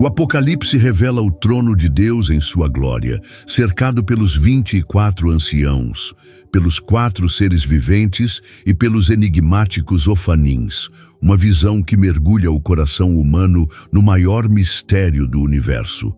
O Apocalipse revela o trono de Deus em sua glória, cercado pelos 24 anciãos, pelos 4 seres viventes e pelos enigmáticos ofanins, uma visão que mergulha o coração humano no maior mistério do universo.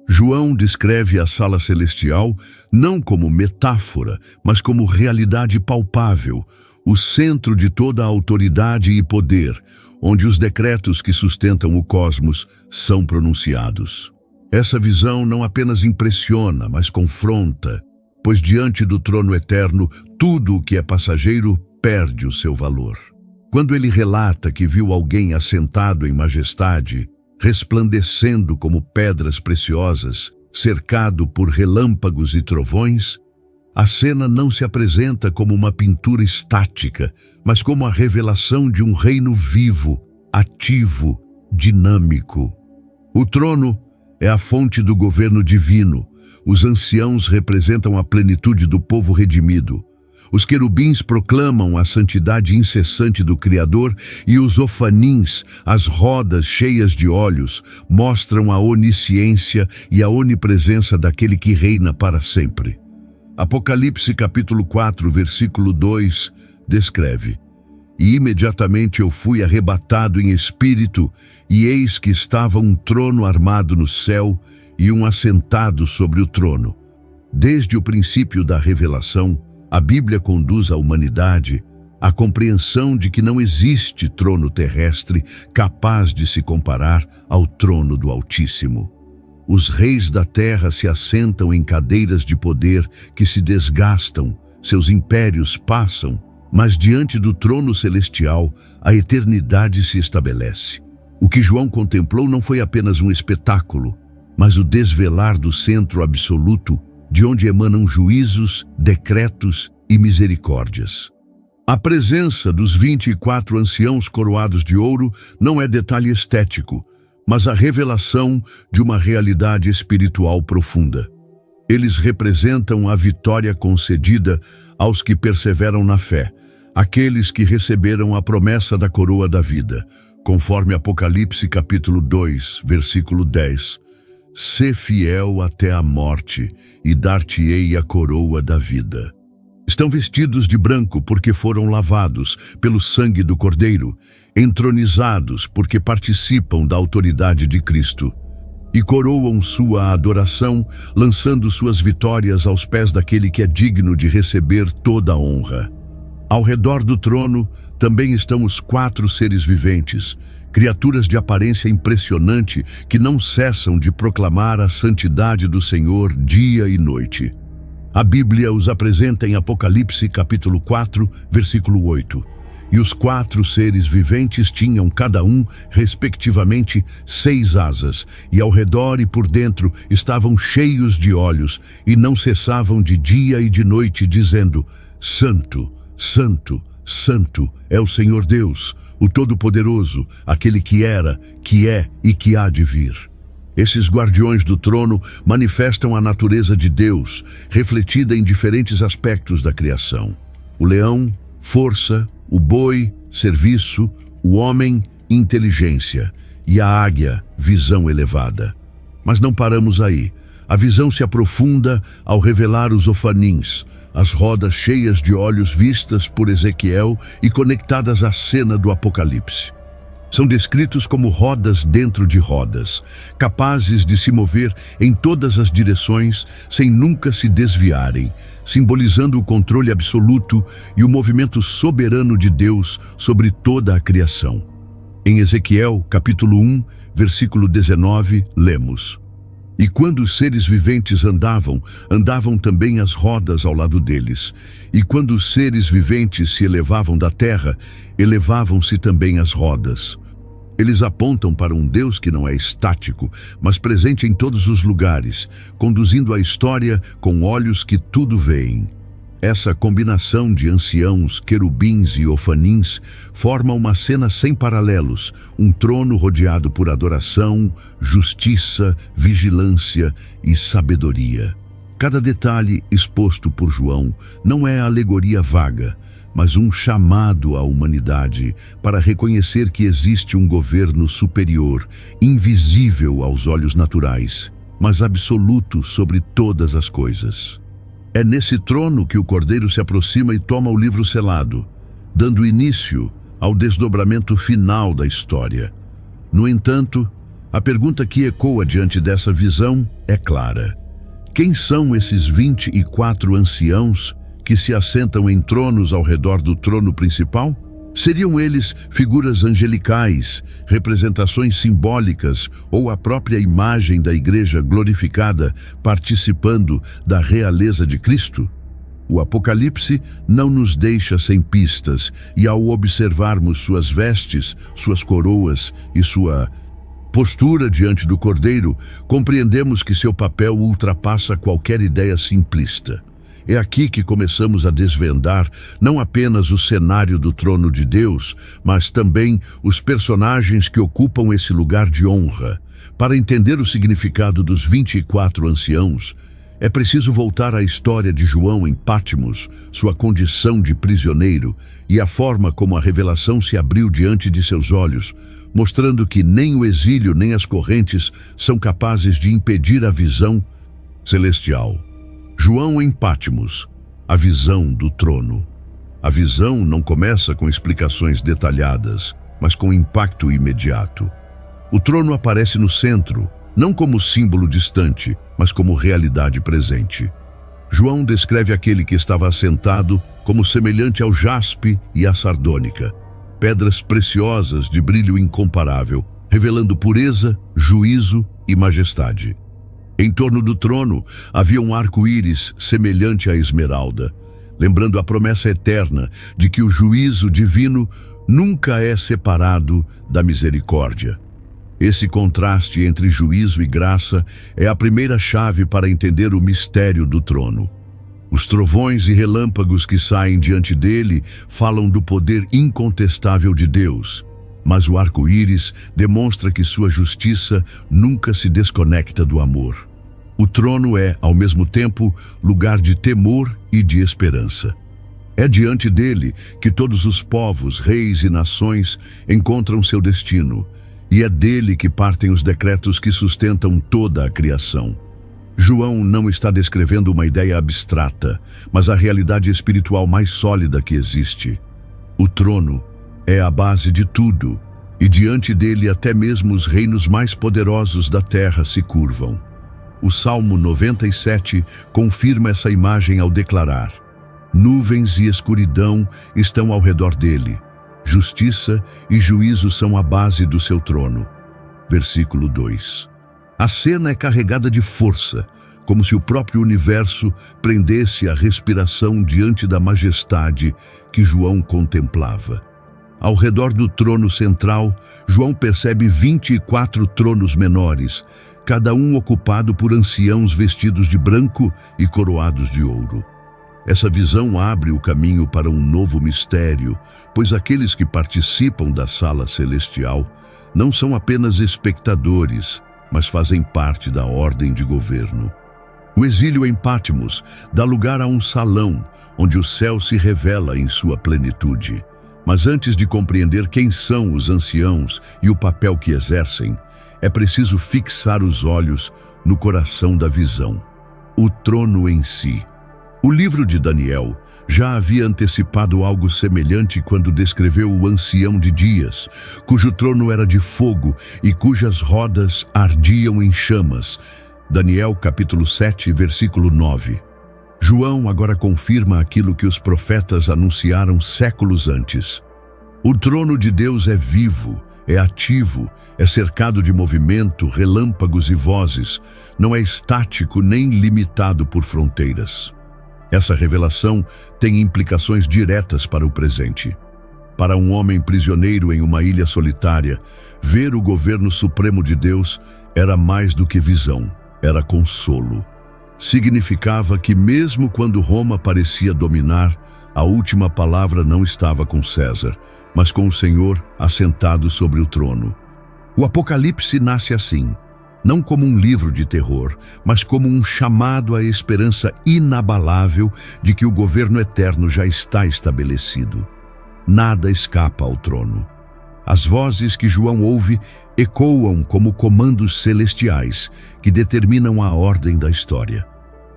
João descreve a sala celestial não como metáfora, mas como realidade palpável, o centro de toda a autoridade e poder, onde os decretos que sustentam o cosmos são pronunciados. Essa visão não apenas impressiona, mas confronta, pois diante do trono eterno, tudo o que é passageiro perde o seu valor. Quando ele relata que viu alguém assentado em majestade, resplandecendo como pedras preciosas, cercado por relâmpagos e trovões, a cena não se apresenta como uma pintura estática, mas como a revelação de um reino vivo, ativo, dinâmico. O trono é a fonte do governo divino. Os anciãos representam a plenitude do povo redimido. Os querubins proclamam a santidade incessante do Criador e os ofanins, as rodas cheias de olhos, mostram a onisciência e a onipresença daquele que reina para sempre. Apocalipse capítulo 4, versículo 2, descreve: E imediatamente eu fui arrebatado em espírito, e eis que estava um trono armado no céu e um assentado sobre o trono. Desde o princípio da revelação, a Bíblia conduz a humanidade à compreensão de que não existe trono terrestre capaz de se comparar ao trono do Altíssimo. Os reis da terra se assentam em cadeiras de poder que se desgastam, seus impérios passam, mas diante do trono celestial, a eternidade se estabelece. O que João contemplou não foi apenas um espetáculo, mas o desvelar do centro absoluto, de onde emanam juízos, decretos e misericórdias. A presença dos 24 anciãos coroados de ouro não é detalhe estético, mas a revelação de uma realidade espiritual profunda. Eles representam a vitória concedida aos que perseveram na fé, aqueles que receberam a promessa da coroa da vida, conforme Apocalipse capítulo 2, versículo 10. Sê fiel até a morte, e dar-te-ei a coroa da vida. Estão vestidos de branco porque foram lavados pelo sangue do Cordeiro, entronizados porque participam da autoridade de Cristo, e coroam sua adoração, lançando suas vitórias aos pés daquele que é digno de receber toda a honra. Ao redor do trono também estão os 4 seres viventes, criaturas de aparência impressionante que não cessam de proclamar a santidade do Senhor dia e noite. A Bíblia os apresenta em Apocalipse capítulo 4, versículo 8. E os 4 seres viventes tinham cada um, respectivamente, 6 asas, e ao redor e por dentro estavam cheios de olhos, e não cessavam de dia e de noite, dizendo: Santo, Santo, Santo é o Senhor Deus, o Todo-Poderoso, aquele que era, que é e que há de vir. Esses guardiões do trono manifestam a natureza de Deus, refletida em diferentes aspectos da criação. O leão, força; o boi, serviço; o homem, inteligência; e a águia, visão elevada. Mas não paramos aí. A visão se aprofunda ao revelar os ofanins, as rodas cheias de olhos vistas por Ezequiel e conectadas à cena do Apocalipse. São descritos como rodas dentro de rodas, capazes de se mover em todas as direções sem nunca se desviarem, simbolizando o controle absoluto e o movimento soberano de Deus sobre toda a criação. Em Ezequiel, capítulo 1, versículo 19, lemos: E quando os seres viventes andavam também as rodas ao lado deles. E quando os seres viventes se elevavam da terra, elevavam-se também as rodas. Eles apontam para um Deus que não é estático, mas presente em todos os lugares, conduzindo a história com olhos que tudo veem. Essa combinação de anciãos, querubins e ofanins forma uma cena sem paralelos, um trono rodeado por adoração, justiça, vigilância e sabedoria. Cada detalhe exposto por João não é alegoria vaga, mas um chamado à humanidade para reconhecer que existe um governo superior, invisível aos olhos naturais, mas absoluto sobre todas as coisas. É nesse trono que o Cordeiro se aproxima e toma o livro selado, dando início ao desdobramento final da história. No entanto, a pergunta que ecoa diante dessa visão é clara. Quem são esses 24 anciãos que se assentam em tronos ao redor do trono principal? Seriam eles figuras angelicais, representações simbólicas ou a própria imagem da igreja glorificada participando da realeza de Cristo? O Apocalipse não nos deixa sem pistas, e ao observarmos suas vestes, suas coroas e sua postura diante do Cordeiro, compreendemos que seu papel ultrapassa qualquer ideia simplista. É aqui que começamos a desvendar não apenas o cenário do trono de Deus, mas também os personagens que ocupam esse lugar de honra. Para entender o significado dos 24 anciãos, é preciso voltar à história de João em Patmos, sua condição de prisioneiro e a forma como a revelação se abriu diante de seus olhos, mostrando que nem o exílio nem as correntes são capazes de impedir a visão celestial. João em Patmos, a visão do trono. A visão não começa com explicações detalhadas, mas com impacto imediato. O trono aparece no centro, não como símbolo distante, mas como realidade presente. João descreve aquele que estava assentado como semelhante ao jaspe e à sardônica, pedras preciosas de brilho incomparável, revelando pureza, juízo e majestade. Em torno do trono havia um arco-íris semelhante à esmeralda, lembrando a promessa eterna de que o juízo divino nunca é separado da misericórdia. Esse contraste entre juízo e graça é a primeira chave para entender o mistério do trono. Os trovões e relâmpagos que saem diante dele falam do poder incontestável de Deus, mas o arco-íris demonstra que sua justiça nunca se desconecta do amor. O trono é, ao mesmo tempo, lugar de temor e de esperança. É diante dele que todos os povos, reis e nações encontram seu destino, e é dele que partem os decretos que sustentam toda a criação. João não está descrevendo uma ideia abstrata, mas a realidade espiritual mais sólida que existe. O trono é a base de tudo, e diante dele até mesmo os reinos mais poderosos da terra se curvam. O Salmo 97 confirma essa imagem ao declarar: nuvens e escuridão estão ao redor dele. Justiça e juízo são a base do seu trono. Versículo 2. A cena é carregada de força, como se o próprio universo prendesse a respiração diante da majestade que João contemplava. Ao redor do trono central, João percebe 24 tronos menores, cada um ocupado por anciãos vestidos de branco e coroados de ouro. Essa visão abre o caminho para um novo mistério, pois aqueles que participam da sala celestial não são apenas espectadores, mas fazem parte da ordem de governo. O exílio em Patmos dá lugar a um salão, onde o céu se revela em sua plenitude. Mas antes de compreender quem são os anciãos e o papel que exercem, é preciso fixar os olhos no coração da visão: o trono em si. O livro de Daniel já havia antecipado algo semelhante quando descreveu o ancião de dias, cujo trono era de fogo e cujas rodas ardiam em chamas. Daniel capítulo 7, versículo 9. João agora confirma aquilo que os profetas anunciaram séculos antes. O trono de Deus é vivo, é ativo, é cercado de movimento, relâmpagos e vozes, não é estático nem limitado por fronteiras. Essa revelação tem implicações diretas para o presente. Para um homem prisioneiro em uma ilha solitária, ver o governo supremo de Deus era mais do que visão, era consolo. Significava que mesmo quando Roma parecia dominar, a última palavra não estava com César, mas com o Senhor assentado sobre o trono. O Apocalipse nasce assim. não como um livro de terror, mas como um chamado à esperança inabalável de que o governo eterno já está estabelecido. Nada escapa ao trono. As vozes que João ouve ecoam como comandos celestiais que determinam a ordem da história.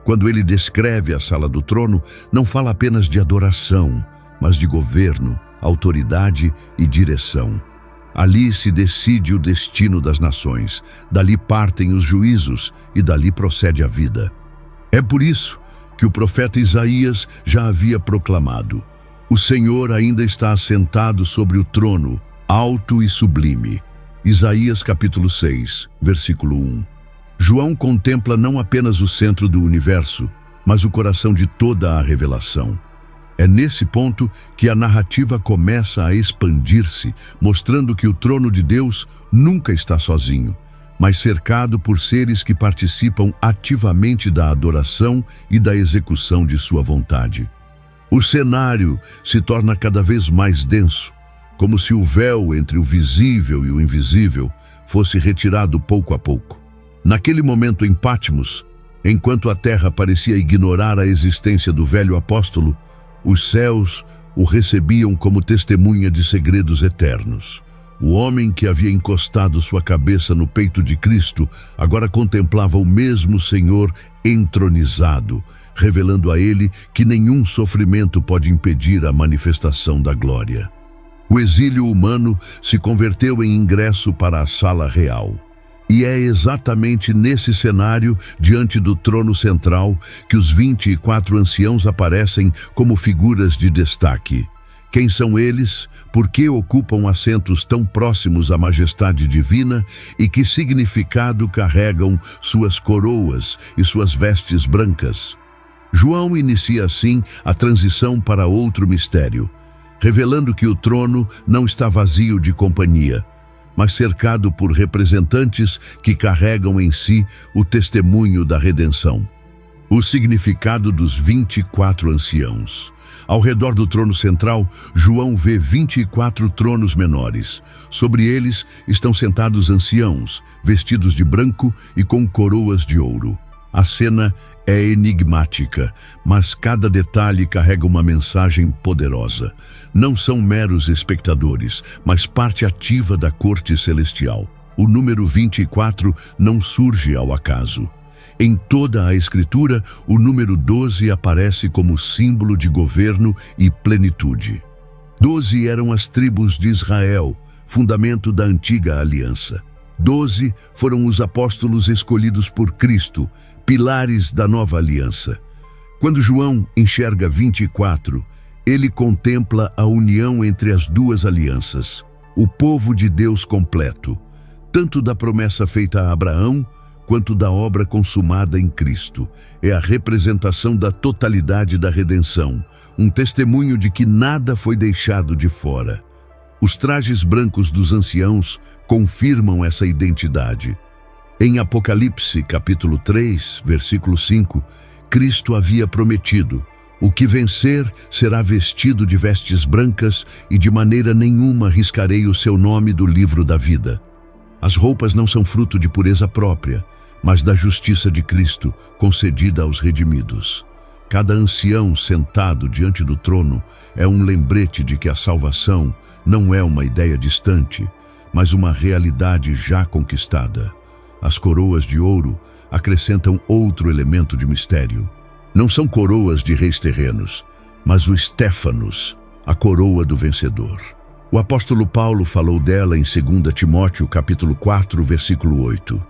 Quando ele descreve a sala do trono, não fala apenas de adoração, mas de governo, autoridade e direção. Ali se decide o destino das nações, dali partem os juízos e dali procede a vida. É por isso que o profeta Isaías já havia proclamado: o Senhor ainda está assentado sobre o trono, alto e sublime. Isaías capítulo 6, versículo 1. João contempla não apenas o centro do universo, mas o coração de toda a revelação. É nesse ponto que a narrativa começa a expandir-se, mostrando que o trono de Deus nunca está sozinho, mas cercado por seres que participam ativamente da adoração e da execução de sua vontade. O cenário se torna cada vez mais denso, como se o véu entre o visível e o invisível fosse retirado pouco a pouco. Naquele momento em Patmos, enquanto a terra parecia ignorar a existência do velho apóstolo, os céus o recebiam como testemunha de segredos eternos. O homem que havia encostado sua cabeça no peito de Cristo agora contemplava o mesmo Senhor entronizado, revelando a ele que nenhum sofrimento pode impedir a manifestação da glória. O exílio humano se converteu em ingresso para a sala real. E é exatamente nesse cenário, diante do trono central, que os 24 anciãos aparecem como figuras de destaque. Quem são eles? Por que ocupam assentos tão próximos à majestade divina? E que significado carregam suas coroas e suas vestes brancas? João inicia assim a transição para outro mistério, revelando que o trono não está vazio de companhia, mas cercado por representantes que carregam em si o testemunho da redenção. O significado dos 24 anciãos. Ao redor do trono central, João vê 24 tronos menores. Sobre eles estão sentados anciãos, vestidos de branco e com coroas de ouro. A cena é enigmática, mas cada detalhe carrega uma mensagem poderosa. Não são meros espectadores, mas parte ativa da corte celestial. O número 24 não surge ao acaso. Em toda a Escritura, o número 12 aparece como símbolo de governo e plenitude. 12 eram as tribos de Israel, fundamento da antiga aliança. 12 foram os apóstolos escolhidos por Cristo, pilares da nova aliança. Quando João enxerga 24, ele contempla a união entre as duas alianças, o povo de Deus completo, tanto da promessa feita a Abraão, quanto da obra consumada em Cristo. É a representação da totalidade da redenção, um testemunho de que nada foi deixado de fora. Os trajes brancos dos anciãos confirmam essa identidade. Em Apocalipse, capítulo 3, versículo 5, Cristo havia prometido: o que vencer será vestido de vestes brancas e de maneira nenhuma riscarei o seu nome do livro da vida. As roupas não são fruto de pureza própria, mas da justiça de Cristo concedida aos redimidos. Cada ancião sentado diante do trono é um lembrete de que a salvação não é uma ideia distante, mas uma realidade já conquistada. As coroas de ouro acrescentam outro elemento de mistério. Não são coroas de reis terrenos, mas o Stéfanos, a coroa do vencedor. O apóstolo Paulo falou dela em 2 Timóteo capítulo 4, versículo 8.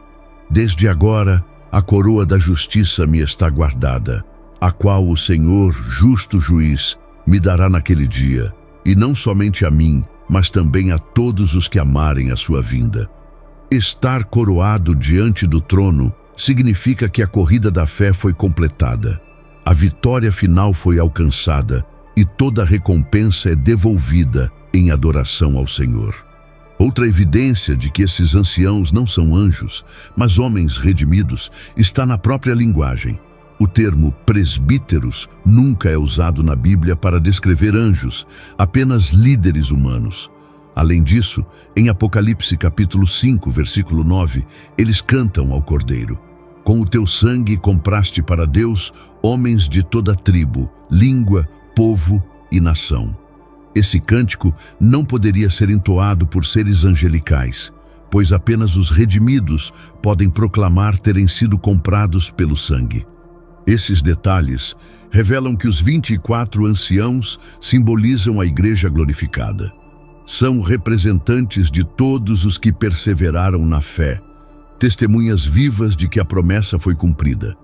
Desde agora, a coroa da justiça me está guardada, a qual o Senhor, justo juiz, me dará naquele dia, e não somente a mim, mas também a todos os que amarem a sua vinda. Estar coroado diante do trono significa que a corrida da fé foi completada. A vitória final foi alcançada e toda a recompensa é devolvida em adoração ao Senhor. Outra evidência de que esses anciãos não são anjos, mas homens redimidos, está na própria linguagem. O termo presbíteros nunca é usado na Bíblia para descrever anjos, apenas líderes humanos. Além disso, em Apocalipse capítulo 5, versículo 9, eles cantam ao Cordeiro: com o teu sangue compraste para Deus homens de toda tribo, língua, povo e nação. Esse cântico não poderia ser entoado por seres angelicais, pois apenas os redimidos podem proclamar terem sido comprados pelo sangue. Esses detalhes revelam que os 24 anciãos simbolizam a Igreja glorificada. São representantes de todos os que perseveraram na fé, testemunhas vivas de que a promessa foi cumprida.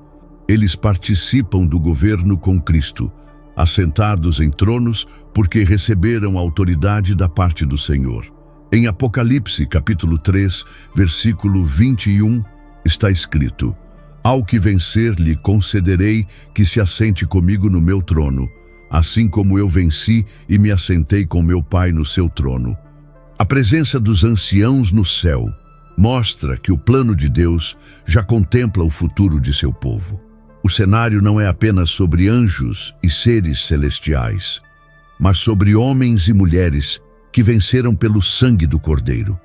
Eles participam do governo com Cristo, assentados em tronos porque receberam a autoridade da parte do Senhor. Em Apocalipse, capítulo 3, versículo 21, está escrito: ao que vencer lhe concederei que se assente comigo no meu trono, assim como eu venci e me assentei com meu Pai no seu trono. A presença dos anciãos no céu mostra que o plano de Deus já contempla o futuro de seu povo. O cenário não é apenas sobre anjos e seres celestiais, mas sobre homens e mulheres que venceram pelo sangue do Cordeiro.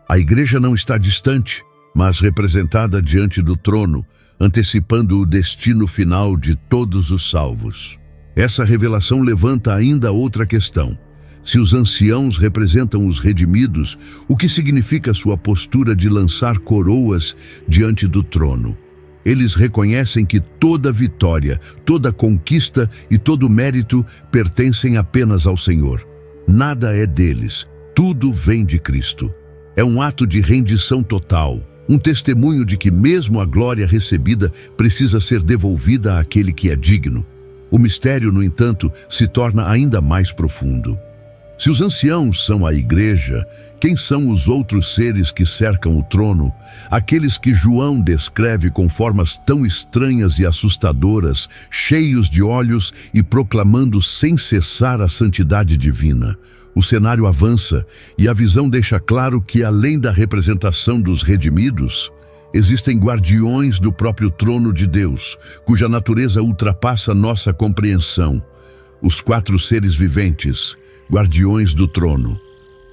A igreja não está distante, mas representada diante do trono, antecipando o destino final de todos os salvos. Essa revelação levanta ainda outra questão. Se os anciãos representam os redimidos, o que significa sua postura de lançar coroas diante do trono? Eles reconhecem que toda vitória, toda conquista e todo mérito pertencem apenas ao Senhor. Nada é deles, tudo vem de Cristo. É um ato de rendição total, um testemunho de que mesmo a glória recebida precisa ser devolvida àquele que é digno. O mistério, no entanto, se torna ainda mais profundo. Se os anciãos são a igreja, quem são os outros seres que cercam o trono? Aqueles que João descreve com formas tão estranhas e assustadoras, cheios de olhos e proclamando sem cessar a santidade divina. O cenário avança e a visão deixa claro que, além da representação dos redimidos, existem guardiões do próprio trono de Deus, cuja natureza ultrapassa nossa compreensão. Os 4 seres viventes, guardiões do trono.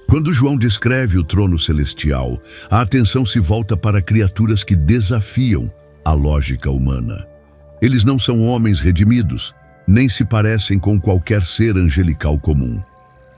Quando João descreve o trono celestial, a atenção se volta para criaturas que desafiam a lógica humana. Eles não são homens redimidos, nem se parecem com qualquer ser angelical comum.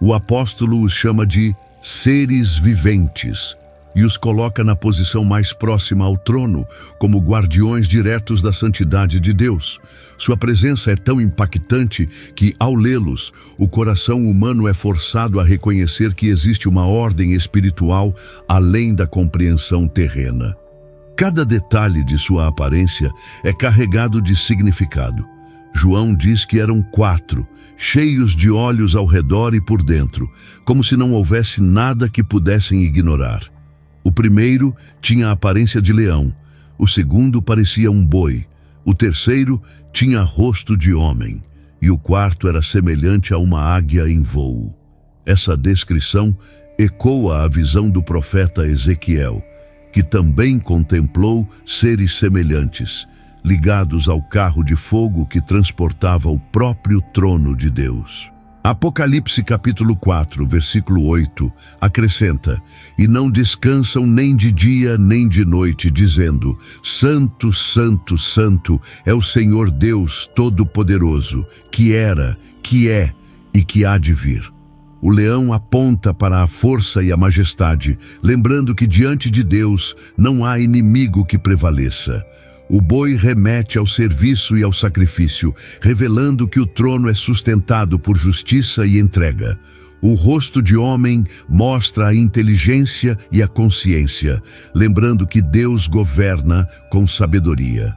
O apóstolo os chama de seres viventes e os coloca na posição mais próxima ao trono, como guardiões diretos da santidade de Deus. Sua presença é tão impactante que, ao lê-los, o coração humano é forçado a reconhecer que existe uma ordem espiritual além da compreensão terrena. Cada detalhe de sua aparência é carregado de significado. João diz que eram 4, cheios de olhos ao redor e por dentro, como se não houvesse nada que pudessem ignorar. O primeiro tinha a aparência de leão, o segundo parecia um boi, o terceiro tinha rosto de homem, e o quarto era semelhante a uma águia em voo. Essa descrição ecoa a visão do profeta Ezequiel, que também contemplou seres semelhantes, ligados ao carro de fogo que transportava o próprio trono de Deus. Apocalipse capítulo 4, versículo 8, acrescenta: e não descansam nem de dia nem de noite, dizendo: Santo, Santo, Santo é o Senhor Deus Todo-Poderoso, que era, que é e que há de vir. O leão aponta para a força e a majestade, lembrando que diante de Deus não há inimigo que prevaleça. O boi remete ao serviço e ao sacrifício, revelando que o trono é sustentado por justiça e entrega. O rosto de homem mostra a inteligência e a consciência, lembrando que Deus governa com sabedoria.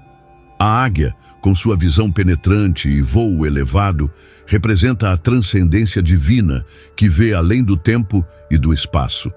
A águia, com sua visão penetrante e voo elevado, representa a transcendência divina que vê além do tempo e do espaço.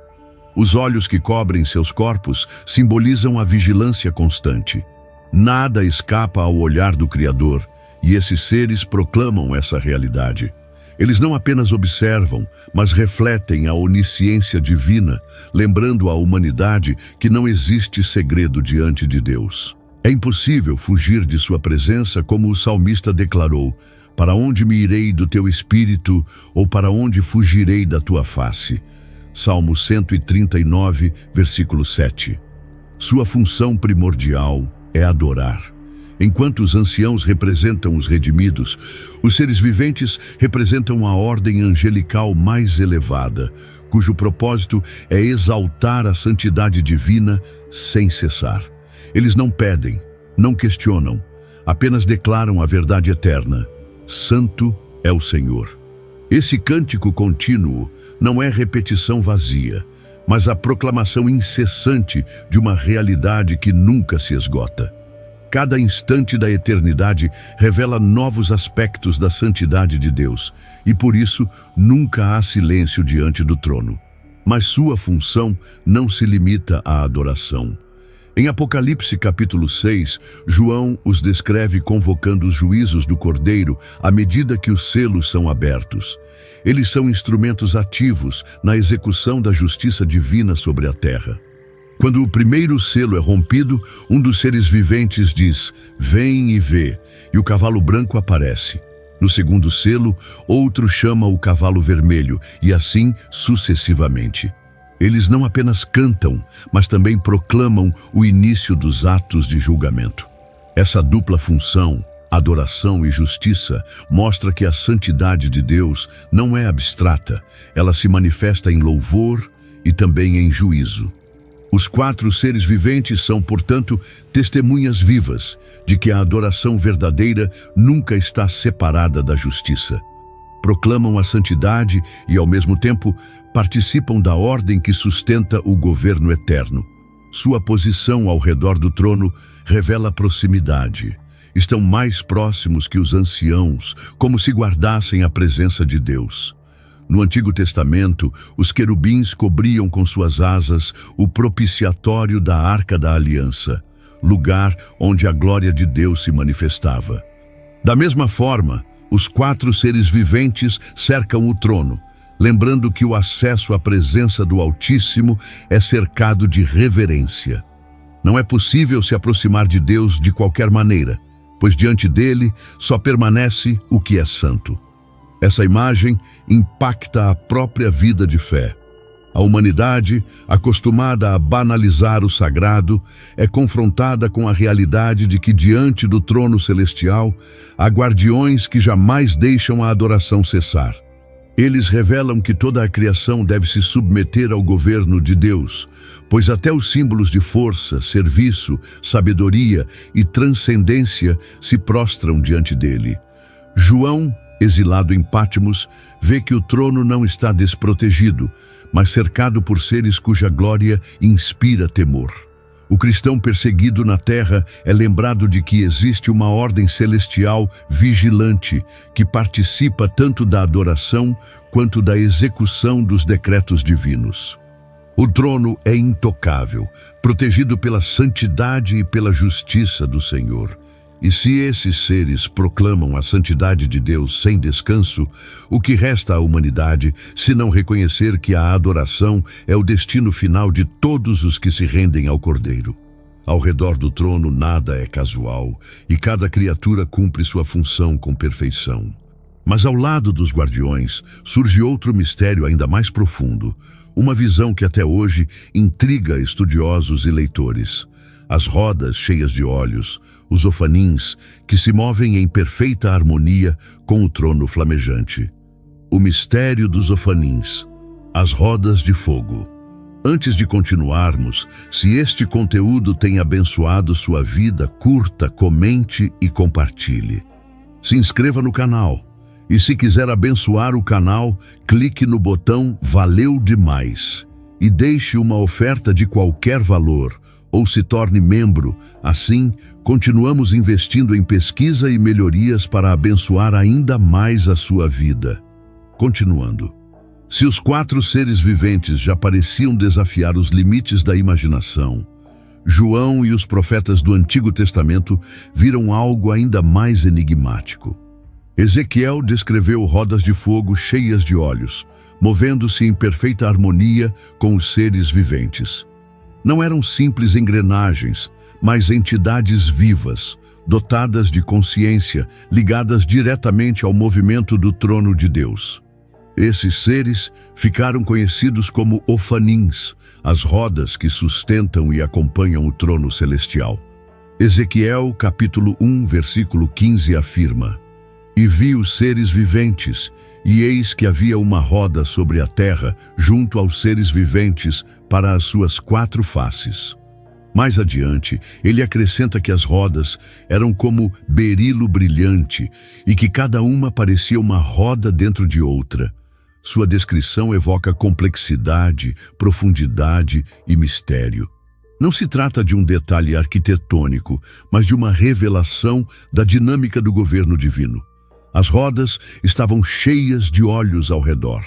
Os olhos que cobrem seus corpos simbolizam a vigilância constante. Nada escapa ao olhar do Criador, e esses seres proclamam essa realidade. Eles não apenas observam, mas refletem a onisciência divina, lembrando à humanidade que não existe segredo diante de Deus. É impossível fugir de sua presença, como o salmista declarou: para onde me irei do teu espírito, ou para onde fugirei da tua face? Salmo 139, versículo 7. Sua função primordial é adorar. Enquanto os anciãos representam os redimidos, os seres viventes representam a ordem angelical mais elevada, cujo propósito é exaltar a santidade divina sem cessar. Eles não pedem, não questionam, apenas declaram a verdade eterna. Santo é o Senhor. Esse cântico contínuo não é repetição vazia, mas a proclamação incessante de uma realidade que nunca se esgota. Cada instante da eternidade revela novos aspectos da santidade de Deus, e por isso nunca há silêncio diante do trono. Mas sua função não se limita à adoração. Em Apocalipse capítulo 6, João os descreve convocando os juízos do Cordeiro à medida que os selos são abertos. Eles são instrumentos ativos na execução da justiça divina sobre a terra. Quando o primeiro selo é rompido, um dos seres viventes diz: "Vem e vê", e o cavalo branco aparece. No segundo selo, outro chama o cavalo vermelho, e assim sucessivamente. Eles não apenas cantam, mas também proclamam o início dos atos de julgamento. Essa dupla função, adoração e justiça, mostra que a santidade de Deus não é abstrata, ela se manifesta em louvor e também em juízo. Os 4 seres viventes são, portanto, testemunhas vivas de que a adoração verdadeira nunca está separada da justiça. Proclamam a santidade e, ao mesmo tempo, participam da ordem que sustenta o governo eterno. Sua posição ao redor do trono revela proximidade. Estão mais próximos que os anciãos, como se guardassem a presença de Deus. No Antigo Testamento, os querubins cobriam com suas asas o propiciatório da Arca da Aliança, lugar onde a glória de Deus se manifestava. Da mesma forma, os 4 seres viventes cercam o trono, lembrando que o acesso à presença do Altíssimo é cercado de reverência. Não é possível se aproximar de Deus de qualquer maneira, pois diante dele só permanece o que é santo. Essa imagem impacta a própria vida de fé. A humanidade, acostumada a banalizar o sagrado, é confrontada com a realidade de que diante do trono celestial há guardiões que jamais deixam a adoração cessar. Eles revelam que toda a criação deve se submeter ao governo de Deus, pois até os símbolos de força, serviço, sabedoria e transcendência se prostram diante dele. João, exilado em Patmos, vê que o trono não está desprotegido, mas cercado por seres cuja glória inspira temor. O cristão perseguido na terra é lembrado de que existe uma ordem celestial vigilante que participa tanto da adoração quanto da execução dos decretos divinos. O trono é intocável, protegido pela santidade e pela justiça do Senhor. E se esses seres proclamam a santidade de Deus sem descanso, o que resta à humanidade se não reconhecer que a adoração é o destino final de todos os que se rendem ao Cordeiro? Ao redor do trono nada é casual, e cada criatura cumpre sua função com perfeição. Mas ao lado dos guardiões surge outro mistério ainda mais profundo, uma visão que até hoje intriga estudiosos e leitores. As rodas cheias de olhos, os ofanins, que se movem em perfeita harmonia com o trono flamejante. O mistério dos ofanins, as rodas de fogo. Antes de continuarmos, se este conteúdo tem abençoado sua vida, curta, comente e compartilhe. Se inscreva no canal. E se quiser abençoar o canal, clique no botão Valeu Demais e deixe uma oferta de qualquer valor, ou se torne membro. Assim, continuamos investindo em pesquisa e melhorias para abençoar ainda mais a sua vida. Continuando. Se os 4 seres viventes já pareciam desafiar os limites da imaginação, João e os profetas do Antigo Testamento viram algo ainda mais enigmático. Ezequiel descreveu rodas de fogo cheias de olhos, movendo-se em perfeita harmonia com os seres viventes. Não eram simples engrenagens, mas entidades vivas, dotadas de consciência, ligadas diretamente ao movimento do trono de Deus. Esses seres ficaram conhecidos como Ofanins, as rodas que sustentam e acompanham o trono celestial. Ezequiel, capítulo 1, versículo 15, afirma: "E vi os seres viventes, e eis que havia uma roda sobre a terra, junto aos seres viventes, para as suas 4 faces." Mais adiante, ele acrescenta que as rodas eram como berilo brilhante e que cada uma parecia uma roda dentro de outra. Sua descrição evoca complexidade, profundidade e mistério. Não se trata de um detalhe arquitetônico, mas de uma revelação da dinâmica do governo divino. As rodas estavam cheias de olhos ao redor.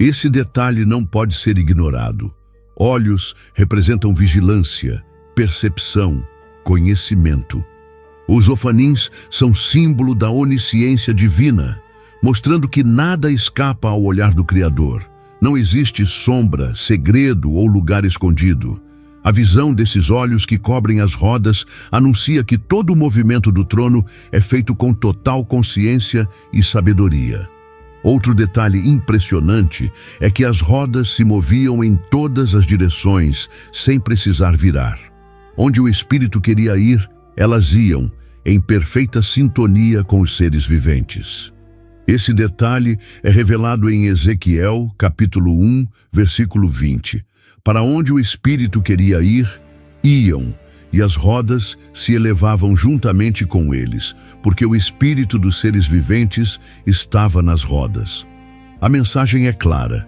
Esse detalhe não pode ser ignorado. Olhos representam vigilância, percepção, conhecimento. Os Ofanins são símbolo da onisciência divina, mostrando que nada escapa ao olhar do Criador. Não existe sombra, segredo ou lugar escondido. A visão desses olhos que cobrem as rodas anuncia que todo o movimento do trono é feito com total consciência e sabedoria. Outro detalhe impressionante é que as rodas se moviam em todas as direções, sem precisar virar. Onde o Espírito queria ir, elas iam, em perfeita sintonia com os seres viventes. Esse detalhe é revelado em Ezequiel, capítulo 1, versículo 20. Para onde o Espírito queria ir, iam, e as rodas se elevavam juntamente com eles, porque o Espírito dos seres viventes estava nas rodas. A mensagem é clara.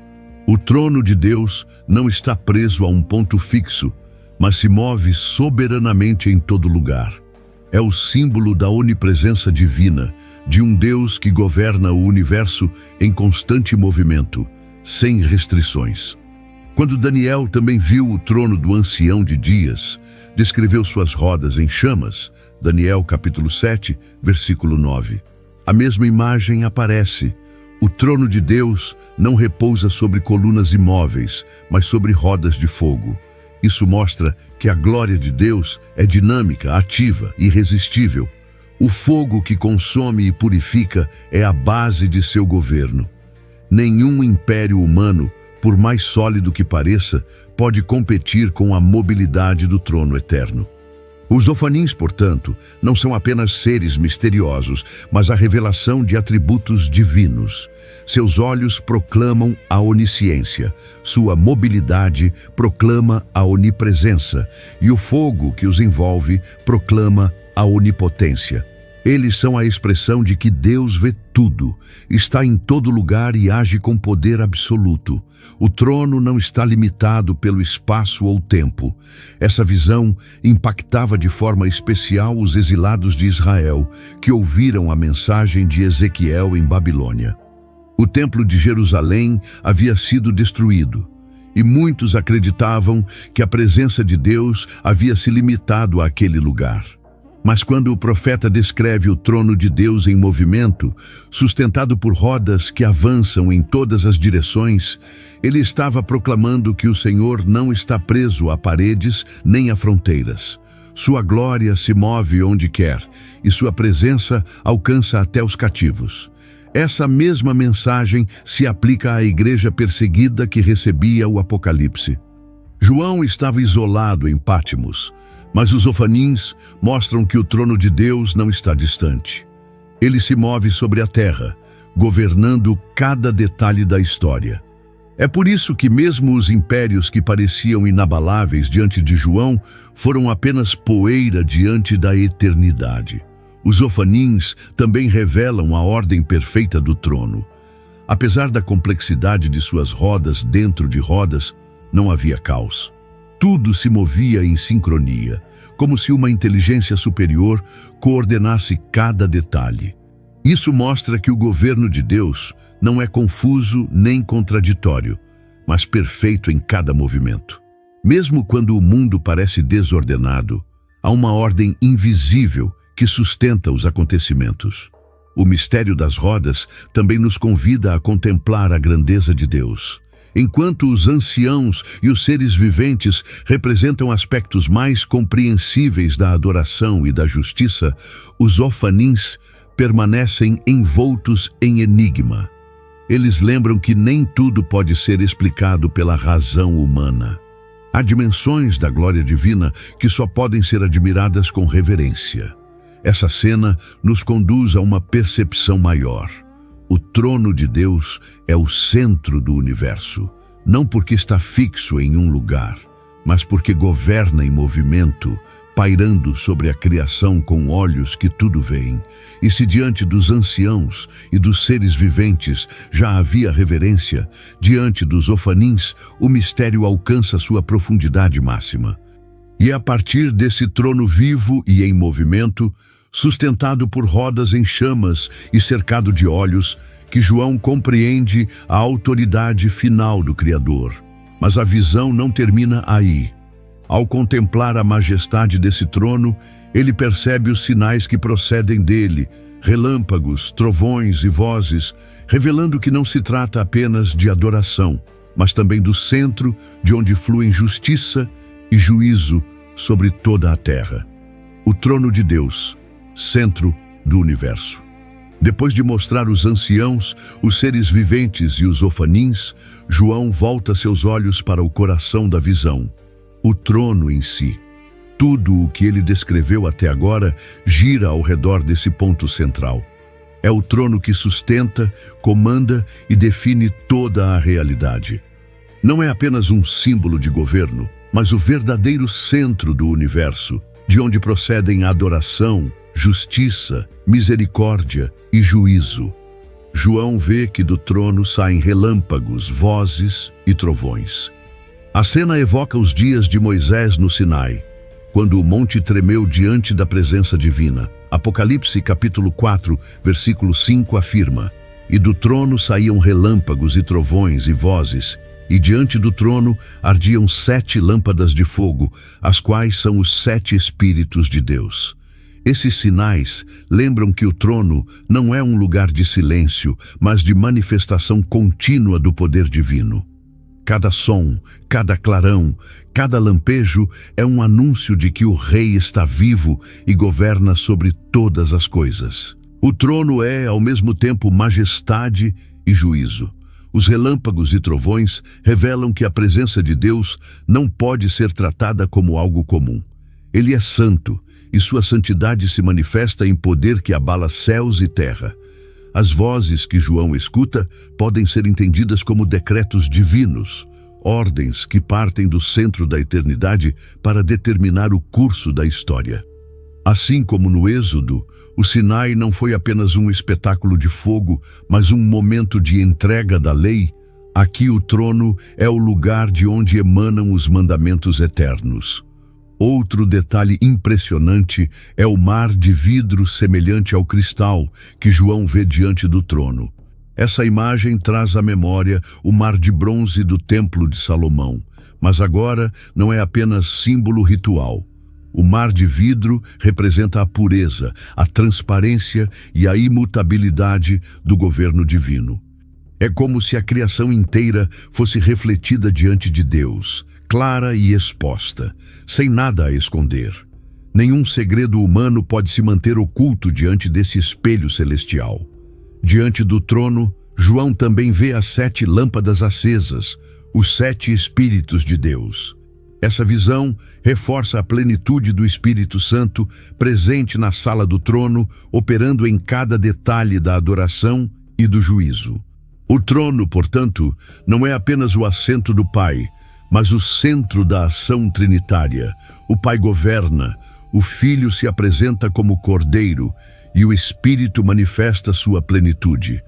O trono de Deus não está preso a um ponto fixo, mas se move soberanamente em todo lugar. É o símbolo da onipresença divina, de um Deus que governa o universo em constante movimento, sem restrições. Quando Daniel também viu o trono do ancião de dias, descreveu suas rodas em chamas, Daniel capítulo 7, versículo 9. A mesma imagem aparece. O trono de Deus não repousa sobre colunas imóveis, mas sobre rodas de fogo. Isso mostra que a glória de Deus é dinâmica, ativa, irresistível. O fogo que consome e purifica é a base de seu governo. Nenhum império humano, por mais sólido que pareça, pode competir com a mobilidade do trono eterno. Os Ofanins, portanto, não são apenas seres misteriosos, mas a revelação de atributos divinos. Seus olhos proclamam a onisciência, sua mobilidade proclama a onipresença, e o fogo que os envolve proclama a onipotência. Eles são a expressão de que Deus vê tudo, está em todo lugar e age com poder absoluto. O trono não está limitado pelo espaço ou tempo. Essa visão impactava de forma especial os exilados de Israel, que ouviram a mensagem de Ezequiel em Babilônia. O templo de Jerusalém havia sido destruído, e muitos acreditavam que a presença de Deus havia se limitado àquele lugar. Mas quando o profeta descreve o trono de Deus em movimento, sustentado por rodas que avançam em todas as direções, ele estava proclamando que o Senhor não está preso a paredes nem a fronteiras. Sua glória se move onde quer, e sua presença alcança até os cativos. Essa mesma mensagem se aplica à igreja perseguida que recebia o Apocalipse. João estava isolado em Pátimos, mas os Ofanins mostram que o trono de Deus não está distante. Ele se move sobre a terra, governando cada detalhe da história. É por isso que mesmo os impérios que pareciam inabaláveis diante de João foram apenas poeira diante da eternidade. Os Ofanins também revelam a ordem perfeita do trono. Apesar da complexidade de suas rodas dentro de rodas, não havia caos. Tudo se movia em sincronia, como se uma inteligência superior coordenasse cada detalhe. Isso mostra que o governo de Deus não é confuso nem contraditório, mas perfeito em cada movimento. Mesmo quando o mundo parece desordenado, há uma ordem invisível que sustenta os acontecimentos. O mistério das rodas também nos convida a contemplar a grandeza de Deus. Enquanto os anciãos e os seres viventes representam aspectos mais compreensíveis da adoração e da justiça, os Ofanins permanecem envoltos em enigma. Eles lembram que nem tudo pode ser explicado pela razão humana. Há dimensões da glória divina que só podem ser admiradas com reverência. Essa cena nos conduz a uma percepção maior. O trono de Deus é o centro do universo, não porque está fixo em um lugar, mas porque governa em movimento, pairando sobre a criação com olhos que tudo veem. E se diante dos anciãos e dos seres viventes já havia reverência, diante dos ofanins o mistério alcança sua profundidade máxima. E é a partir desse trono vivo e em movimento, sustentado por rodas em chamas e cercado de olhos, que João compreende a autoridade final do Criador. Mas a visão não termina aí. Ao contemplar a majestade desse trono, ele percebe os sinais que procedem dele, relâmpagos, trovões e vozes, revelando que não se trata apenas de adoração, mas também do centro de onde fluem justiça e juízo sobre toda a terra. O trono de Deus, centro do universo. Depois de mostrar os anciãos, os seres viventes e os ofanins, João volta seus olhos para o coração da visão, o trono em si. Tudo o que ele descreveu até agora gira ao redor desse ponto central. É o trono que sustenta, comanda e define toda a realidade. Não é apenas um símbolo de governo, mas o verdadeiro centro do universo, de onde procedem a adoração, justiça, misericórdia e juízo. João vê que do trono saem relâmpagos, vozes e trovões. A cena evoca os dias de Moisés no Sinai, quando o monte tremeu diante da presença divina. Apocalipse capítulo 4, versículo 5 afirma: "E do trono saíam relâmpagos e trovões e vozes, e diante do trono ardiam 7 lâmpadas de fogo, as quais são os 7 Espíritos de Deus." Esses sinais lembram que o trono não é um lugar de silêncio, mas de manifestação contínua do poder divino. Cada som, cada clarão, cada lampejo é um anúncio de que o Rei está vivo e governa sobre todas as coisas. O trono é, ao mesmo tempo, majestade e juízo. Os relâmpagos e trovões revelam que a presença de Deus não pode ser tratada como algo comum. Ele é santo, e sua santidade se manifesta em poder que abala céus e terra. As vozes que João escuta podem ser entendidas como decretos divinos, ordens que partem do centro da eternidade para determinar o curso da história. Assim como no Êxodo, o Sinai não foi apenas um espetáculo de fogo, mas um momento de entrega da lei. Aqui o trono é o lugar de onde emanam os mandamentos eternos. Outro detalhe impressionante é o mar de vidro semelhante ao cristal que João vê diante do trono. Essa imagem traz à memória o mar de bronze do Templo de Salomão, mas agora não é apenas símbolo ritual. O mar de vidro representa a pureza, a transparência e a imutabilidade do governo divino. É como se a criação inteira fosse refletida diante de Deus, clara e exposta, sem nada a esconder. Nenhum segredo humano pode se manter oculto diante desse espelho celestial. Diante do trono, João também vê as 7 lâmpadas acesas, os 7 Espíritos de Deus. Essa visão reforça a plenitude do Espírito Santo presente na sala do trono, operando em cada detalhe da adoração e do juízo. O trono, portanto, não é apenas o assento do Pai, mas o centro da ação trinitária. O Pai governa, o Filho se apresenta como Cordeiro e o Espírito manifesta sua plenitude.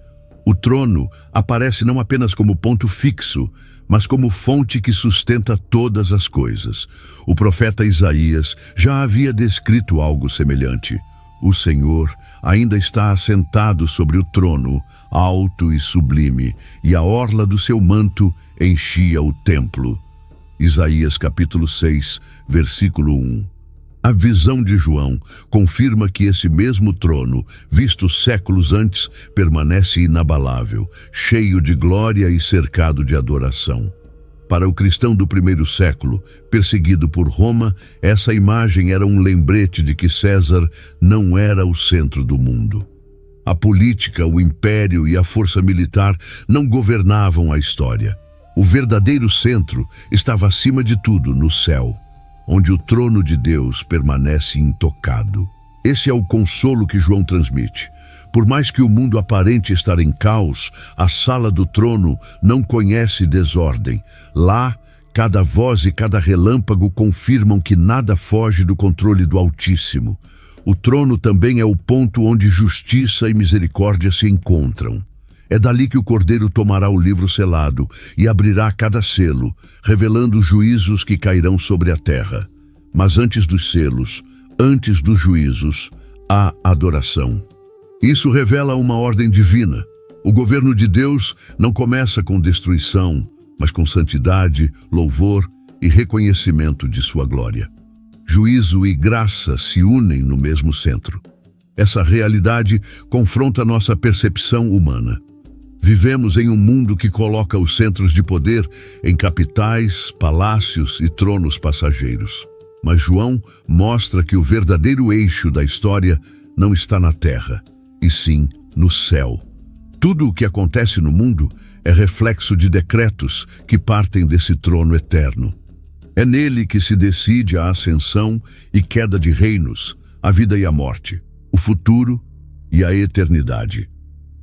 O trono aparece não apenas como ponto fixo, mas como fonte que sustenta todas as coisas. O profeta Isaías já havia descrito algo semelhante. O Senhor ainda está assentado sobre o trono, alto e sublime, e a orla do seu manto enchia o templo. Isaías capítulo 6, versículo 1. A visão de João confirma que esse mesmo trono, visto séculos antes, permanece inabalável, cheio de glória e cercado de adoração. Para o cristão do primeiro século, perseguido por Roma, essa imagem era um lembrete de que César não era o centro do mundo. A política, o império e a força militar não governavam a história. O verdadeiro centro estava acima de tudo no céu, onde o trono de Deus permanece intocado. Esse é o consolo que João transmite. Por mais que o mundo aparente estar em caos, a sala do trono não conhece desordem. Lá, cada voz e cada relâmpago confirmam que nada foge do controle do Altíssimo. O trono também é o ponto onde justiça e misericórdia se encontram. É dali que o Cordeiro tomará o livro selado e abrirá cada selo, revelando os juízos que cairão sobre a terra. Mas antes dos selos, antes dos juízos, há adoração. Isso revela uma ordem divina. O governo de Deus não começa com destruição, mas com santidade, louvor e reconhecimento de sua glória. Juízo e graça se unem no mesmo centro. Essa realidade confronta nossa percepção humana. Vivemos em um mundo que coloca os centros de poder em capitais, palácios e tronos passageiros. Mas João mostra que o verdadeiro eixo da história não está na terra, e sim no céu. Tudo o que acontece no mundo é reflexo de decretos que partem desse trono eterno. É nele que se decide a ascensão e queda de reinos, a vida e a morte, o futuro e a eternidade.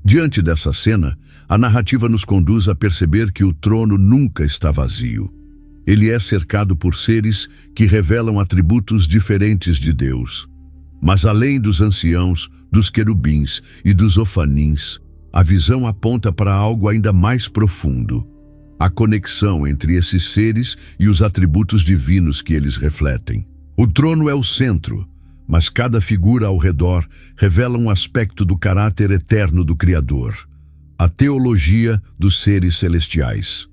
Diante dessa cena, a narrativa nos conduz a perceber que o trono nunca está vazio. Ele é cercado por seres que revelam atributos diferentes de Deus. Mas além dos anciãos, dos querubins e dos ofanins, a visão aponta para algo ainda mais profundo. A conexão entre esses seres e os atributos divinos que eles refletem. O trono é o centro, mas cada figura ao redor revela um aspecto do caráter eterno do Criador. A teologia dos seres celestiais.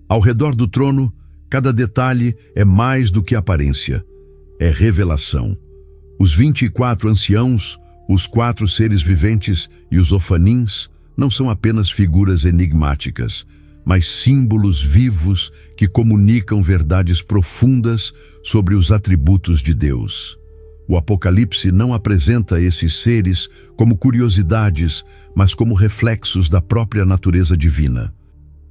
Ao redor do trono, cada detalhe é mais do que aparência. É revelação. Os 24 anciãos, os 4 seres viventes e os ofanins não são apenas figuras enigmáticas, mas símbolos vivos que comunicam verdades profundas sobre os atributos de Deus. O Apocalipse não apresenta esses seres como curiosidades, mas como reflexos da própria natureza divina.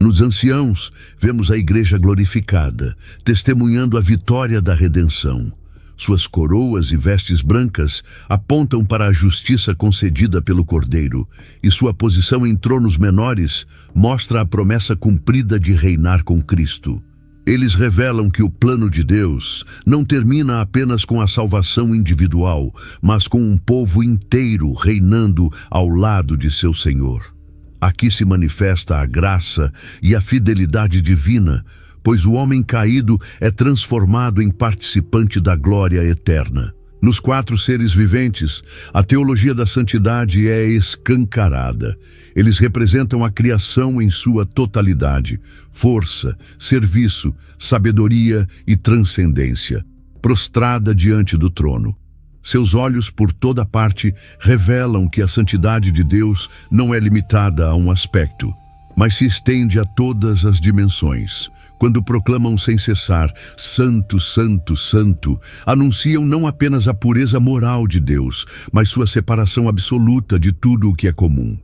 Nos anciãos, vemos a igreja glorificada, testemunhando a vitória da redenção. Suas coroas e vestes brancas apontam para a justiça concedida pelo Cordeiro, e sua posição em tronos menores mostra a promessa cumprida de reinar com Cristo. Eles revelam que o plano de Deus não termina apenas com a salvação individual, mas com um povo inteiro reinando ao lado de seu Senhor. Aqui se manifesta a graça e a fidelidade divina, pois o homem caído é transformado em participante da glória eterna. Nos 4 seres viventes, a teologia da santidade é escancarada. Eles representam a criação em sua totalidade, força, serviço, sabedoria e transcendência, prostrada diante do trono. Seus olhos por toda parte revelam que a santidade de Deus não é limitada a um aspecto, mas se estende a todas as dimensões. Quando proclamam sem cessar, Santo, Santo, Santo, anunciam não apenas a pureza moral de Deus, mas sua separação absoluta de tudo o que é comum.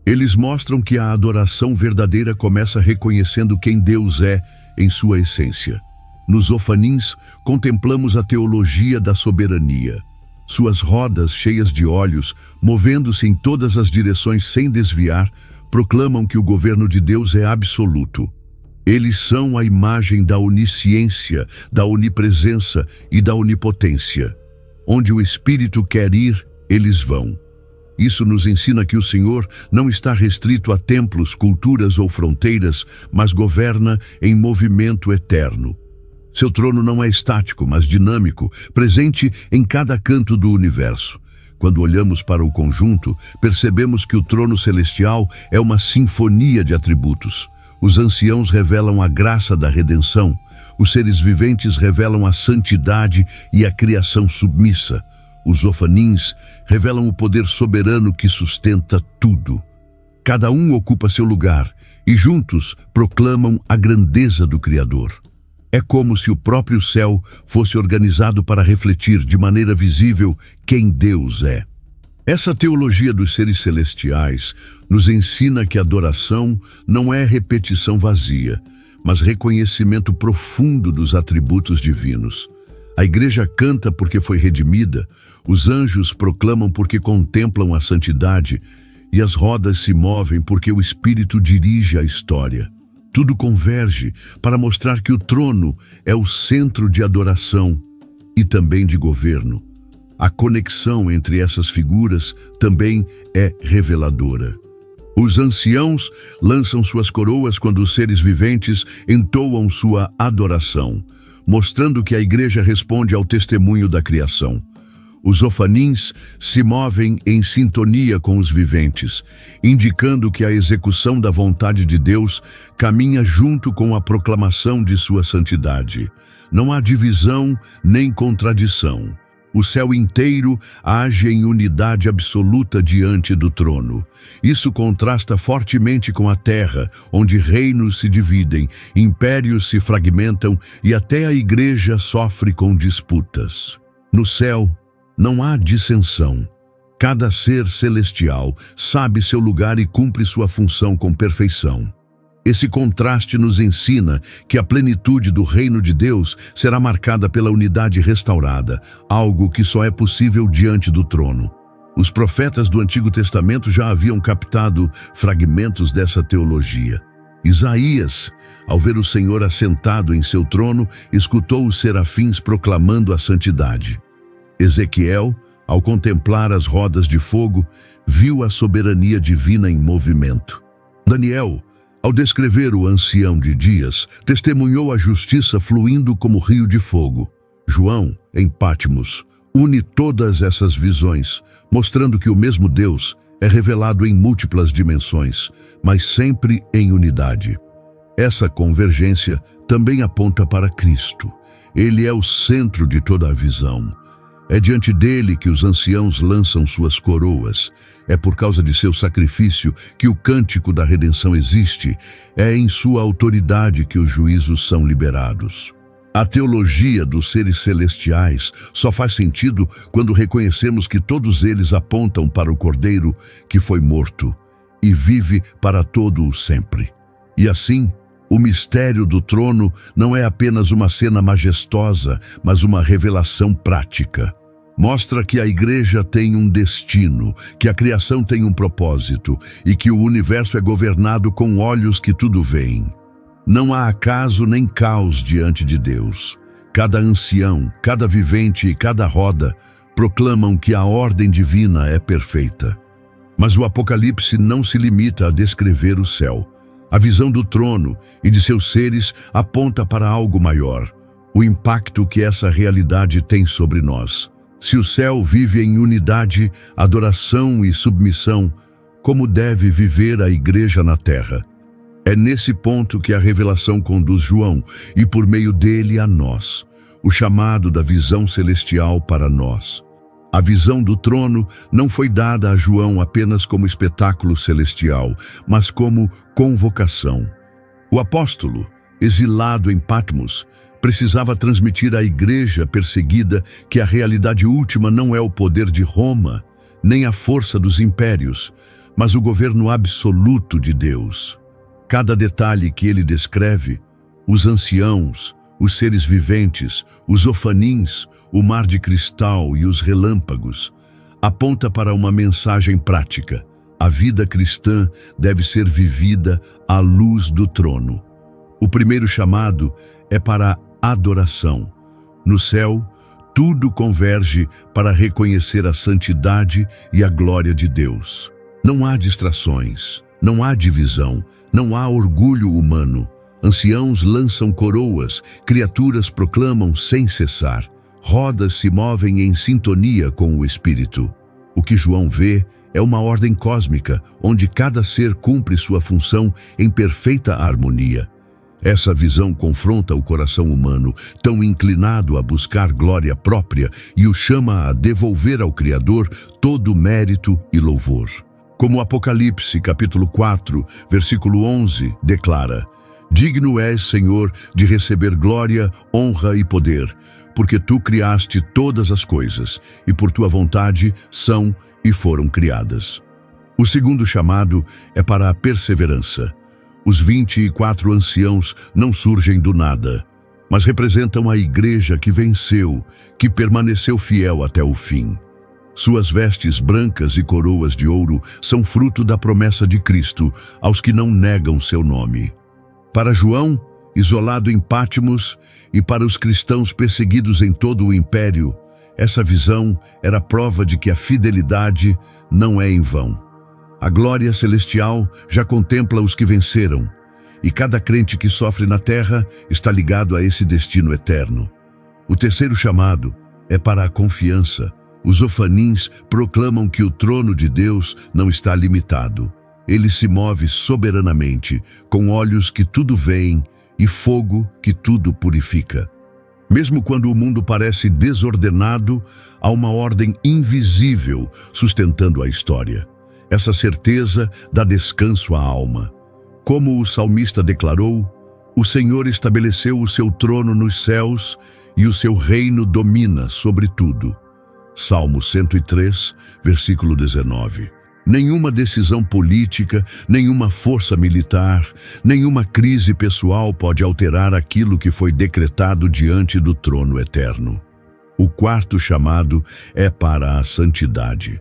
Eles mostram que a adoração verdadeira começa reconhecendo quem Deus é em sua essência. Nos ofanins, contemplamos a teologia da soberania. Suas rodas cheias de olhos, movendo-se em todas as direções sem desviar, proclamam que o governo de Deus é absoluto. Eles são a imagem da onisciência, da onipresença e da onipotência. Onde o Espírito quer ir, eles vão. Isso nos ensina que o Senhor não está restrito a templos, culturas ou fronteiras, mas governa em movimento eterno. Seu trono não é estático, mas dinâmico, presente em cada canto do universo. Quando olhamos para o conjunto, percebemos que o trono celestial é uma sinfonia de atributos. Os anciãos revelam a graça da redenção, os seres viventes revelam a santidade e a criação submissa. Os ofanins revelam o poder soberano que sustenta tudo. Cada um ocupa seu lugar e juntos proclamam a grandeza do Criador. É como se o próprio céu fosse organizado para refletir de maneira visível quem Deus é. Essa teologia dos seres celestiais nos ensina que a adoração não é repetição vazia, mas reconhecimento profundo dos atributos divinos. A igreja canta porque foi redimida, os anjos proclamam porque contemplam a santidade e as rodas se movem porque o Espírito dirige a história. Tudo converge para mostrar que o trono é o centro de adoração e também de governo. A conexão entre essas figuras também é reveladora. Os anciãos lançam suas coroas quando os seres viventes entoam sua adoração, mostrando que a igreja responde ao testemunho da criação. Os ofanins se movem em sintonia com os viventes, indicando que a execução da vontade de Deus caminha junto com a proclamação de sua santidade. Não há divisão nem contradição. O céu inteiro age em unidade absoluta diante do trono. Isso contrasta fortemente com a terra, onde reinos se dividem, impérios se fragmentam e até a igreja sofre com disputas. No céu, não há dissensão. Cada ser celestial sabe seu lugar e cumpre sua função com perfeição. Esse contraste nos ensina que a plenitude do reino de Deus será marcada pela unidade restaurada, algo que só é possível diante do trono. Os profetas do Antigo Testamento já haviam captado fragmentos dessa teologia. Isaías, ao ver o Senhor assentado em seu trono, escutou os serafins proclamando a santidade. Ezequiel, ao contemplar as rodas de fogo, viu a soberania divina em movimento. Daniel, ao descrever o ancião de dias, testemunhou a justiça fluindo como rio de fogo. João, em Patmos, une todas essas visões, mostrando que o mesmo Deus é revelado em múltiplas dimensões, mas sempre em unidade. Essa convergência também aponta para Cristo. Ele é o centro de toda a visão. É diante dele que os anciãos lançam suas coroas. É por causa de seu sacrifício que o cântico da redenção existe. É em sua autoridade que os juízos são liberados. A teologia dos seres celestiais só faz sentido quando reconhecemos que todos eles apontam para o Cordeiro que foi morto e vive para todo o sempre. E assim, o mistério do trono não é apenas uma cena majestosa, mas uma revelação prática. Mostra que a igreja tem um destino, que a criação tem um propósito e que o universo é governado com olhos que tudo veem. Não há acaso nem caos diante de Deus. Cada ancião, cada vivente e cada roda proclamam que a ordem divina é perfeita. Mas o Apocalipse não se limita a descrever o céu. A visão do trono e de seus seres aponta para algo maior, o impacto que essa realidade tem sobre nós. Se o céu vive em unidade, adoração e submissão, como deve viver a igreja na terra? É nesse ponto que a revelação conduz João e por meio dele a nós, o chamado da visão celestial para nós. A visão do trono não foi dada a João apenas como espetáculo celestial, mas como convocação. O apóstolo, exilado em Patmos, precisava transmitir à igreja perseguida que a realidade última não é o poder de Roma, nem a força dos impérios, mas o governo absoluto de Deus. Cada detalhe que ele descreve, os anciãos, os seres viventes, os ofanins, o mar de cristal e os relâmpagos, aponta para uma mensagem prática. A vida cristã deve ser vivida à luz do trono. O primeiro chamado é para a adoração. No céu, tudo converge para reconhecer a santidade e a glória de Deus. Não há distrações, não há divisão, não há orgulho humano. Anciãos lançam coroas, criaturas proclamam sem cessar. Rodas se movem em sintonia com o Espírito. O que João vê é uma ordem cósmica, onde cada ser cumpre sua função em perfeita harmonia. Essa visão confronta o coração humano, tão inclinado a buscar glória própria, e o chama a devolver ao Criador todo mérito e louvor. Como Apocalipse, capítulo 4, versículo 11, declara: Digno és, Senhor, de receber glória, honra e poder, porque tu criaste todas as coisas, e por tua vontade são e foram criadas. O segundo chamado é para a perseverança. Os 24 anciãos não surgem do nada, mas representam a igreja que venceu, que permaneceu fiel até o fim. Suas vestes brancas e coroas de ouro são fruto da promessa de Cristo aos que não negam seu nome. Para João, isolado em Patmos, e para os cristãos perseguidos em todo o império, essa visão era prova de que a fidelidade não é em vão. A glória celestial já contempla os que venceram, e cada crente que sofre na terra está ligado a esse destino eterno. O terceiro chamado é para a confiança. Os ofanins proclamam que o trono de Deus não está limitado. Ele se move soberanamente, com olhos que tudo veem e fogo que tudo purifica. Mesmo quando o mundo parece desordenado, há uma ordem invisível sustentando a história. Essa certeza dá descanso à alma. Como o salmista declarou, o Senhor estabeleceu o seu trono nos céus e o seu reino domina sobre tudo. Salmo 103, versículo 19. Nenhuma decisão política, nenhuma força militar, nenhuma crise pessoal pode alterar aquilo que foi decretado diante do trono eterno. O quarto chamado é para a santidade.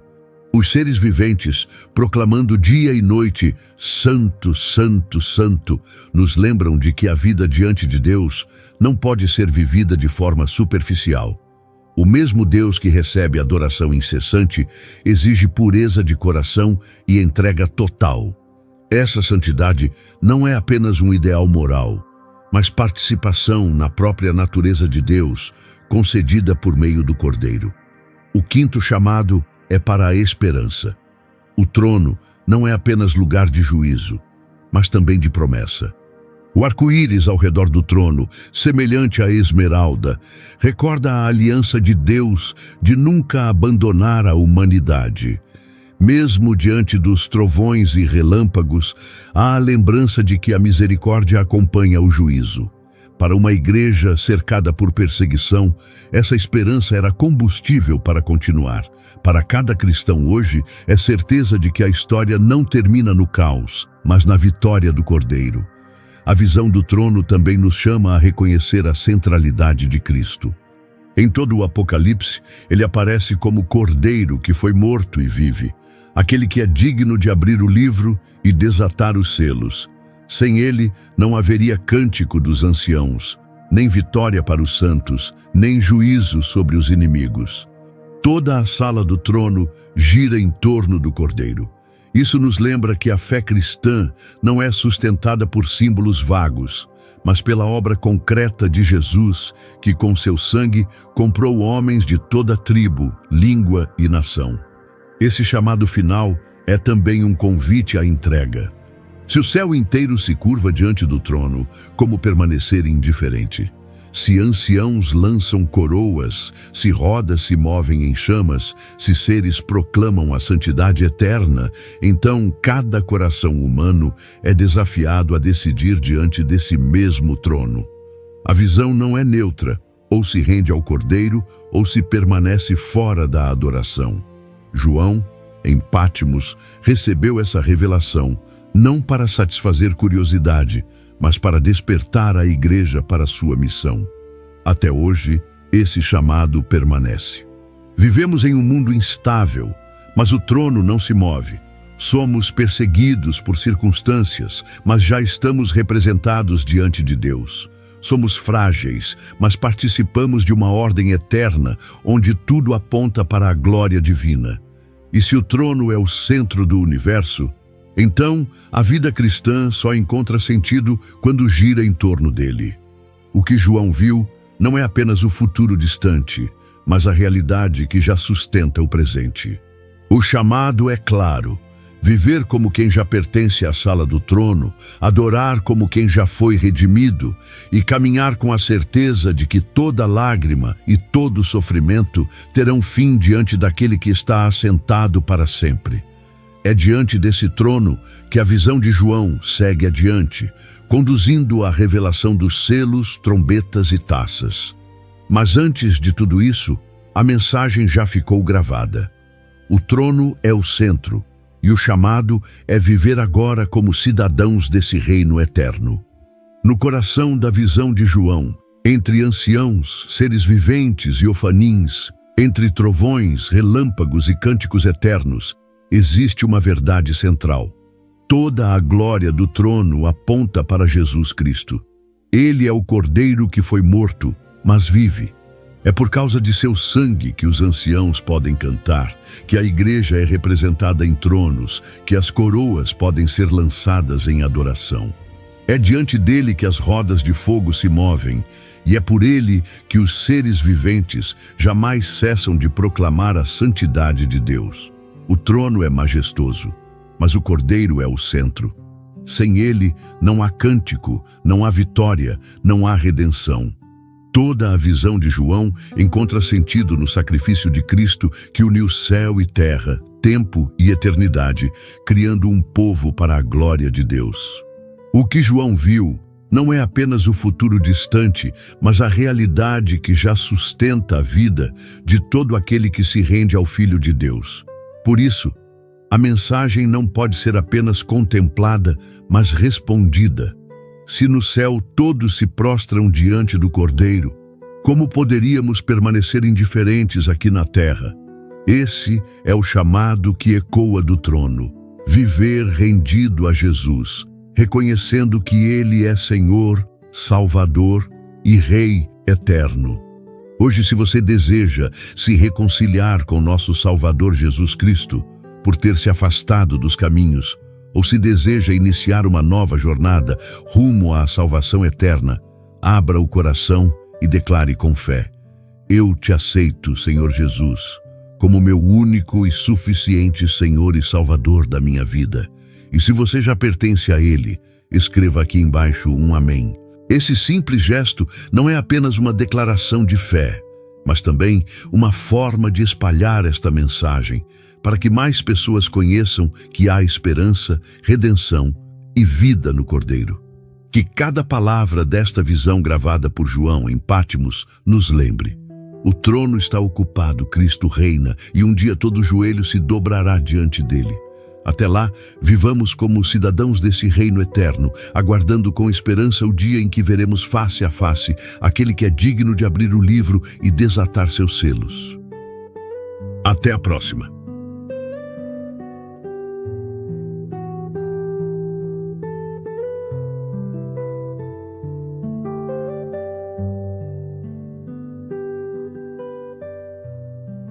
Os seres viventes, proclamando dia e noite, Santo, Santo, Santo, nos lembram de que a vida diante de Deus não pode ser vivida de forma superficial. O mesmo Deus que recebe adoração incessante exige pureza de coração e entrega total. Essa santidade não é apenas um ideal moral, mas participação na própria natureza de Deus, concedida por meio do Cordeiro. O quinto chamado é para a esperança. O trono não é apenas lugar de juízo, mas também de promessa. O arco-íris ao redor do trono, semelhante à esmeralda, recorda a aliança de Deus de nunca abandonar a humanidade. Mesmo diante dos trovões e relâmpagos, há a lembrança de que a misericórdia acompanha o juízo. Para uma igreja cercada por perseguição, essa esperança era combustível para continuar. Para cada cristão hoje, é certeza de que a história não termina no caos, mas na vitória do Cordeiro. A visão do trono também nos chama a reconhecer a centralidade de Cristo. Em todo o Apocalipse, ele aparece como Cordeiro que foi morto e vive, aquele que é digno de abrir o livro e desatar os selos. Sem ele, não haveria cântico dos anciãos, nem vitória para os santos, nem juízo sobre os inimigos. Toda a sala do trono gira em torno do Cordeiro. Isso nos lembra que a fé cristã não é sustentada por símbolos vagos, mas pela obra concreta de Jesus, que com seu sangue comprou homens de toda tribo, língua e nação. Esse chamado final é também um convite à entrega. Se o céu inteiro se curva diante do trono, como permanecer indiferente? Se anciãos lançam coroas, se rodas se movem em chamas, se seres proclamam a santidade eterna, então cada coração humano é desafiado a decidir diante desse mesmo trono. A visão não é neutra, ou se rende ao Cordeiro, ou se permanece fora da adoração. João, em Patmos, recebeu essa revelação, não para satisfazer curiosidade, mas para despertar a igreja para sua missão. Até hoje, esse chamado permanece. Vivemos em um mundo instável, mas o trono não se move. Somos perseguidos por circunstâncias, mas já estamos representados diante de Deus. Somos frágeis, mas participamos de uma ordem eterna, onde tudo aponta para a glória divina. E se o trono é o centro do universo, então a vida cristã só encontra sentido quando gira em torno dele. O que João viu não é apenas o futuro distante, mas a realidade que já sustenta o presente. O chamado é claro: viver como quem já pertence à sala do trono, adorar como quem já foi redimido e caminhar com a certeza de que toda lágrima e todo sofrimento terão fim diante daquele que está assentado para sempre. É diante desse trono que a visão de João segue adiante, conduzindo à revelação dos selos, trombetas e taças. Mas antes de tudo isso, a mensagem já ficou gravada. O trono é o centro, e o chamado é viver agora como cidadãos desse reino eterno. No coração da visão de João, entre anciãos, seres viventes e ofanins, entre trovões, relâmpagos e cânticos eternos, existe uma verdade central. Toda a glória do trono aponta para Jesus Cristo. Ele é o Cordeiro que foi morto, mas vive. É por causa de seu sangue que os anciãos podem cantar, que a igreja é representada em tronos, que as coroas podem ser lançadas em adoração. É diante dele que as rodas de fogo se movem, e é por ele que os seres viventes jamais cessam de proclamar a santidade de Deus. O trono é majestoso, mas o Cordeiro é o centro. Sem ele, não há cântico, não há vitória, não há redenção. Toda a visão de João encontra sentido no sacrifício de Cristo que uniu céu e terra, tempo e eternidade, criando um povo para a glória de Deus. O que João viu não é apenas o futuro distante, mas a realidade que já sustenta a vida de todo aquele que se rende ao Filho de Deus. Por isso, a mensagem não pode ser apenas contemplada, mas respondida. Se no céu todos se prostram diante do Cordeiro, como poderíamos permanecer indiferentes aqui na terra? Esse é o chamado que ecoa do trono: viver rendido a Jesus, reconhecendo que Ele é Senhor, Salvador e Rei eterno. Hoje, se você deseja se reconciliar com nosso Salvador Jesus Cristo, por ter se afastado dos caminhos, ou se deseja iniciar uma nova jornada rumo à salvação eterna, abra o coração e declare com fé: eu te aceito, Senhor Jesus, como meu único e suficiente Senhor e Salvador da minha vida. E se você já pertence a Ele, escreva aqui embaixo um amém. Esse simples gesto não é apenas uma declaração de fé, mas também uma forma de espalhar esta mensagem, para que mais pessoas conheçam que há esperança, redenção e vida no Cordeiro. Que cada palavra desta visão gravada por João em Patmos nos lembre: o trono está ocupado, Cristo reina, e um dia todo joelho se dobrará diante dele. Até lá, vivamos como cidadãos desse reino eterno, aguardando com esperança o dia em que veremos face a face aquele que é digno de abrir o livro e desatar seus selos. Até a próxima!